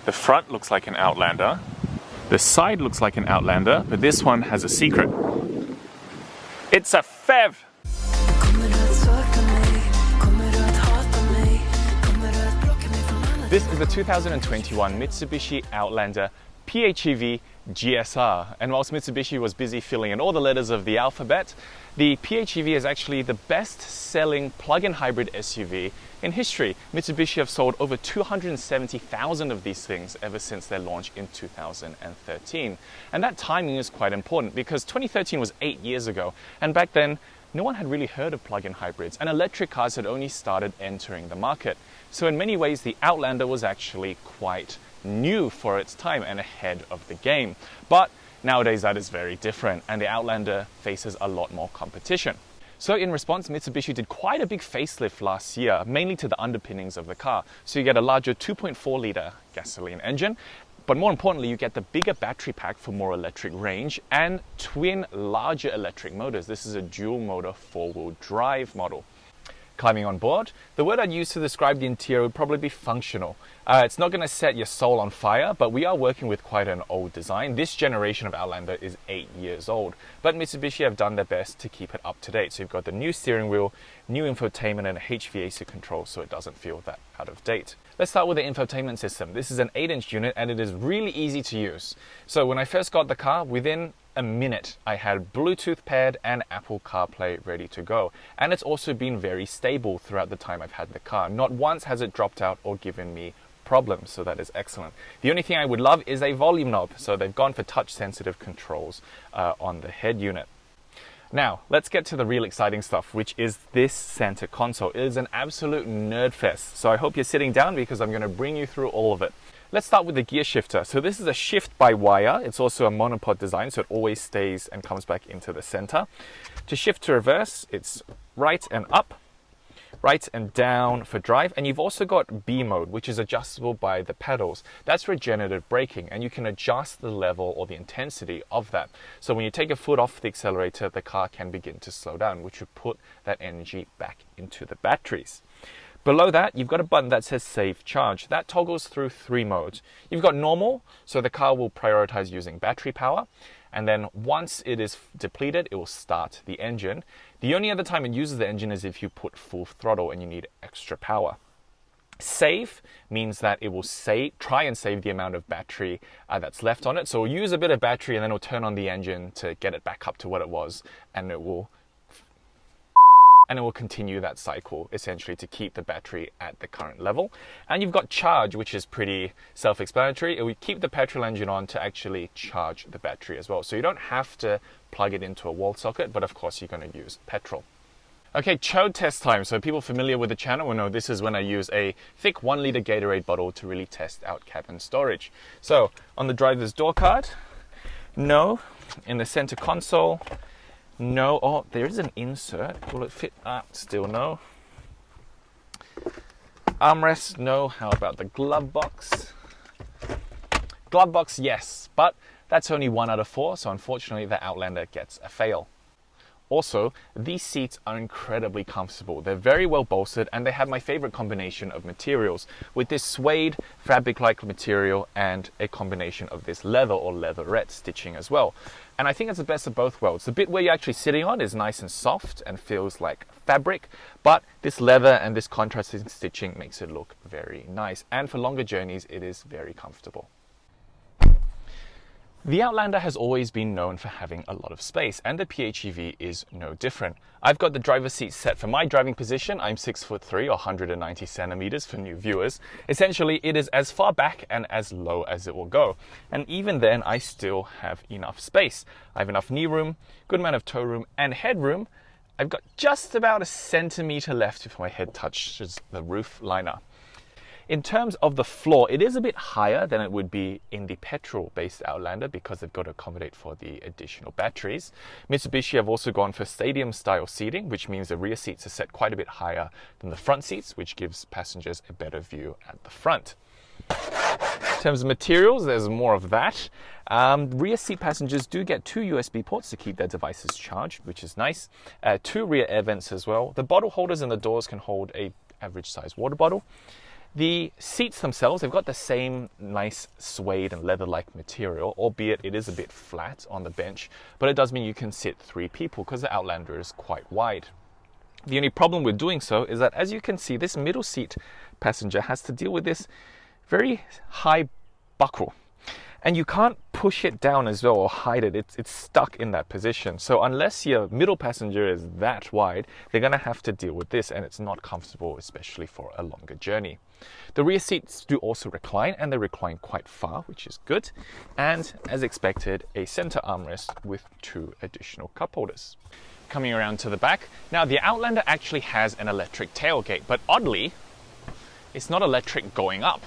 The front looks like an Outlander. The side looks like an Outlander, but this one has a secret. It's a PHEV! This is the 2021 Mitsubishi Outlander PHEV GSR, and whilst Mitsubishi was busy filling in all the letters of the alphabet, the PHEV is actually the best-selling plug-in hybrid SUV in history. Mitsubishi have sold over 270,000 of these things ever since their launch in 2013. And that timing is quite important because 2013 was 8 years ago, and back then no one had really heard of plug-in hybrids, and electric cars had only started entering the market. So in many ways, the Outlander was actually quite new for its time and ahead of the game. But nowadays that is very different, and the Outlander faces a lot more competition. So in response, Mitsubishi did quite a big facelift last year, mainly to the underpinnings of the car. So you get a larger 2.4-litre gasoline engine, but more importantly, you get the bigger battery pack for more electric range and twin larger electric motors. This is a dual motor 4-wheel drive model. Climbing on board, the word I'd use to describe the interior would probably be functional. It's not going to set your soul on fire, but we are working with quite an old design. This generation of Outlander is 8 years old, but Mitsubishi have done their best to keep it up to date. So you've got the new steering wheel, new infotainment, and a HVAC control, so it doesn't feel that out of date. Let's start with the infotainment system. This is an 8-inch unit, and it is really easy to use. So when I first got the car, within a minute, I had Bluetooth paired and Apple CarPlay ready to go. And it's also been very stable throughout the time I've had the car. Not once has it dropped out or given me problems, so that is excellent. The only thing I would love is a volume knob, so they've gone for touch-sensitive controls on the head unit. Now, let's get to the real exciting stuff, which is this center console. It is an absolute nerd fest, so I hope you're sitting down because I'm going to bring you through all of it. Let's start with the gear shifter. So this is a shift by wire. It's also a monopod design, so it always stays and comes back into the center. To shift to reverse, it's right and up, right and down for drive. And you've also got B mode, which is adjustable by the pedals. That's regenerative braking, and you can adjust the level or the intensity of that. So when you take a foot off the accelerator, the car can begin to slow down, which would put that energy back into the batteries. Below that, you've got a button that says Save Charge. That toggles through 3 modes. You've got normal, so the car will prioritize using battery power. And then once it is depleted, it will start the engine. The only other time it uses the engine is if you put full throttle and you need extra power. Save means that it will try and save the amount of battery that's left on it. So it'll use a bit of battery and then it'll turn on the engine to get it back up to what it was, and it will continue that cycle essentially to keep the battery at the current level. And you've got charge, which is pretty self-explanatory. It will keep the petrol engine on to actually charge the battery as well. So you don't have to plug it into a wall socket, but of course you're going to use petrol. Okay, chode test time. So people familiar with the channel will know this is when I use a thick 1-liter Gatorade bottle to really test out cabin storage. So on the driver's door card, no. In the center console, no. Oh, there is an insert. Will it fit? Still no. Armrest, no. How about the glove box? Glove box, yes, but that's only 1 out of 4, so unfortunately the Outlander gets a fail. Also, these seats are incredibly comfortable. They're very well bolstered, and they have my favorite combination of materials with this suede fabric-like material and a combination of this leather or leatherette stitching as well. And I think it's the best of both worlds. The bit where you're actually sitting on is nice and soft and feels like fabric, but this leather and this contrasting stitching makes it look very nice. And for longer journeys, it is very comfortable. The Outlander has always been known for having a lot of space, and the PHEV is no different. I've got the driver's seat set for my driving position. I'm 6'3" or 190 centimeters for new viewers. Essentially, it is as far back and as low as it will go. And even then, I still have enough space. I have enough knee room, good amount of toe room, and headroom. I've got just about 1 centimeter left before my head touches the roof liner. In terms of the floor, it is a bit higher than it would be in the petrol-based Outlander because they've got to accommodate for the additional batteries. Mitsubishi have also gone for stadium-style seating, which means the rear seats are set quite a bit higher than the front seats, which gives passengers a better view at the front. In terms of materials, there's more of that. Rear seat passengers do get 2 USB ports to keep their devices charged, which is nice. 2 rear air vents as well. The bottle holders in the doors can hold a average size water bottle. The seats themselves, they've got the same nice suede and leather-like material, albeit it is a bit flat on the bench, but it does mean you can sit 3 people because the Outlander is quite wide. The only problem with doing so is that, as you can see, this middle seat passenger has to deal with this very high buckle. And you can't push it down as well or hide it. It's stuck in that position. So unless your middle passenger is that wide, they're going to have to deal with this, and it's not comfortable, especially for a longer journey. The rear seats do also recline, and they recline quite far, which is good. And as expected, a center armrest with 2 additional cup holders. Coming around to the back, now the Outlander actually has an electric tailgate, but oddly, it's not electric going up.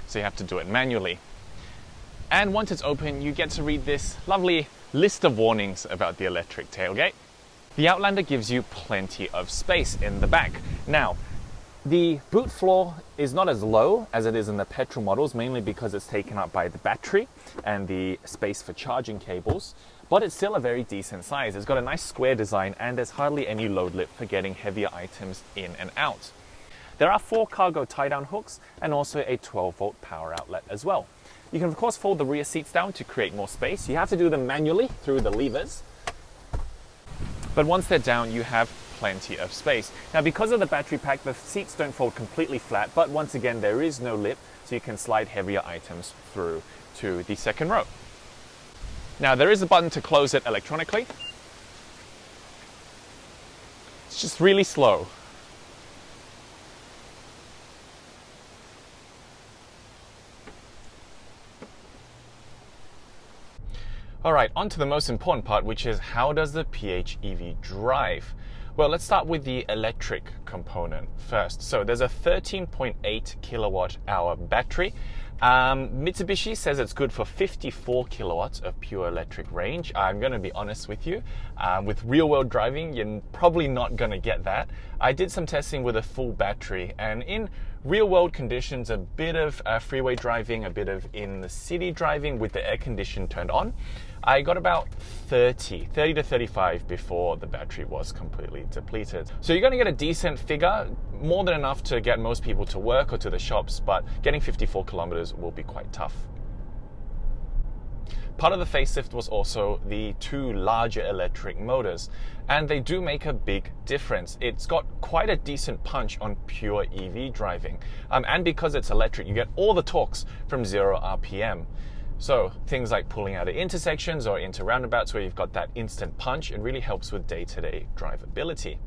So you have to do it manually. And once it's open, you get to read this lovely list of warnings about the electric tailgate. The Outlander gives you plenty of space in the back. Now, the boot floor is not as low as it is in the petrol models, mainly because it's taken up by the battery and the space for charging cables, but it's still a very decent size. It's got a nice square design, and there's hardly any load lip for getting heavier items in and out. There are 4 cargo tie-down hooks and also a 12-volt power outlet as well. You can of course fold the rear seats down to create more space. You have to do them manually through the levers. But once they're down, you have plenty of space. Now, because of the battery pack, the seats don't fold completely flat, but once again, there is no lip, so you can slide heavier items through to the second row. Now, there is a button to close it electronically. It's just really slow. All right, on to the most important part, which is how does the PHEV drive? Well, let's start with the electric component first. So there's a 13.8 kilowatt hour battery. Mitsubishi says it's good for 54 kilowatts of pure electric range. I'm going to be honest with you. With real world driving, you're probably not going to get that. I did some testing with a full battery, and in real world conditions, a bit of freeway driving, a bit of in the city driving with the air condition turned on, I got about 30 to 35 before the battery was completely depleted. So you're going to get a decent figure, more than enough to get most people to work or to the shops, but getting 54 kilometers will be quite tough. Part of the facelift was also the 2 larger electric motors, and they do make a big difference. It's got quite a decent punch on pure EV driving, and because it's electric, you get all the torques from 0 RPM. So things like pulling out of intersections or into roundabouts where you've got that instant punch, it really helps with day-to-day drivability.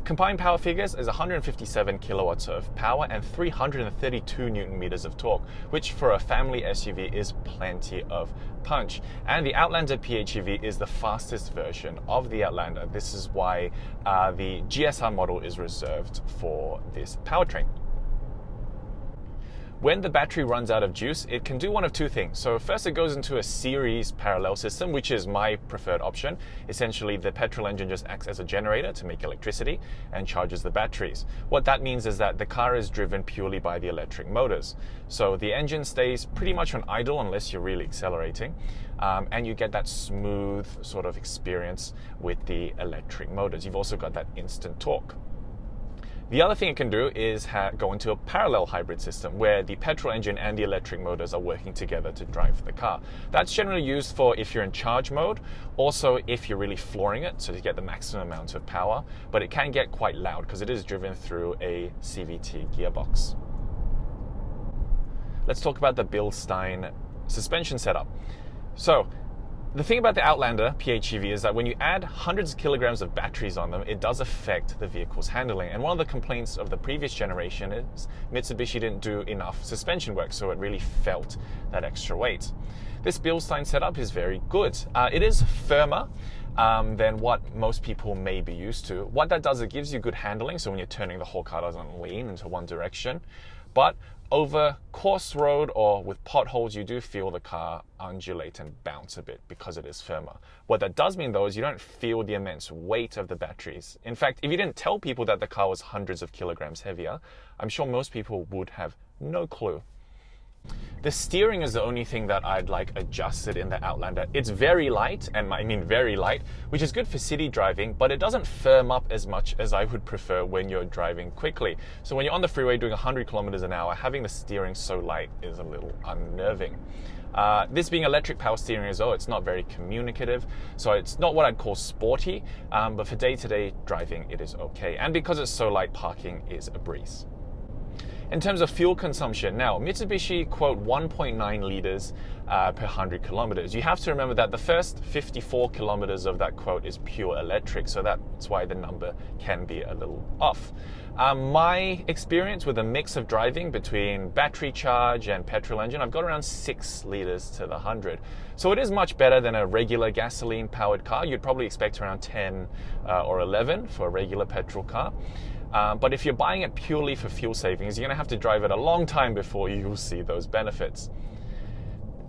Combined power figures is 157 kilowatts of power and 332 newton meters of torque, which for a family SUV is plenty of punch. And the Outlander PHEV is the fastest version of the Outlander. This is why the GSR model is reserved for this powertrain. When the battery runs out of juice, it can do one of 2 things. So first, it goes into a series parallel system, which is my preferred option. Essentially, the petrol engine just acts as a generator to make electricity and charges the batteries. What that means is that the car is driven purely by the electric motors. So the engine stays pretty much on idle unless you're really accelerating, and you get that smooth sort of experience with the electric motors. You've also got that instant torque. The other thing it can do is go into a parallel hybrid system where the petrol engine and the electric motors are working together to drive the car. That's generally used for if you're in charge mode, also if you're really flooring it, so to get the maximum amount of power, but it can get quite loud because it is driven through a CVT gearbox. Let's talk about the Bilstein suspension setup. So, the thing about the Outlander PHEV is that when you add hundreds of kilograms of batteries on them, it does affect the vehicle's handling. And one of the complaints of the previous generation is Mitsubishi didn't do enough suspension work, so it really felt that extra weight. This Bilstein setup is very good. It is firmer than what most people may be used to. What that does, it gives you good handling, so when you're turning, the whole car doesn't lean into one direction. But over coarse road or with potholes, you do feel the car undulate and bounce a bit because it is firmer. What that does mean though is you don't feel the immense weight of the batteries. In fact, if you didn't tell people that the car was hundreds of kilograms heavier, I'm sure most people would have no clue. The steering is the only thing that I'd like adjusted in the Outlander. It's very light, and I mean very light, which is good for city driving, but it doesn't firm up as much as I would prefer when you're driving quickly. So when you're on the freeway doing 100 kilometers an hour, having the steering so light is a little unnerving. This being electric power steering as well, it's not very communicative, so it's not what I'd call sporty, but for day-to-day driving it is okay. And because it's so light, parking is a breeze. In terms of fuel consumption, now Mitsubishi quote 1.9 liters per 100 kilometers. You have to remember that the first 54 kilometers of that quote is pure electric, so that's why the number can be a little off. My experience with a mix of driving between battery charge and petrol engine, I've got around 6 liters to the 100. So it is much better than a regular gasoline powered car. You'd probably expect around 10 or 11 for a regular petrol car. But if you're buying it purely for fuel savings, you're going to have to drive it a long time before you'll see those benefits.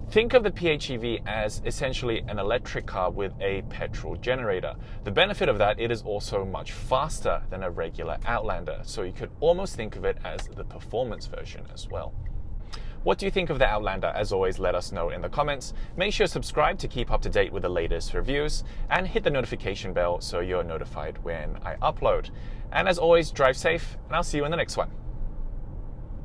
Think of the PHEV as essentially an electric car with a petrol generator. The benefit of that, it is also much faster than a regular Outlander, so you could almost think of it as the performance version as well. What do you think of the Outlander? As always, let us know in the comments. Make sure to subscribe to keep up to date with the latest reviews, and hit the notification bell so you're notified when I upload. And as always, drive safe, and I'll see you in the next one.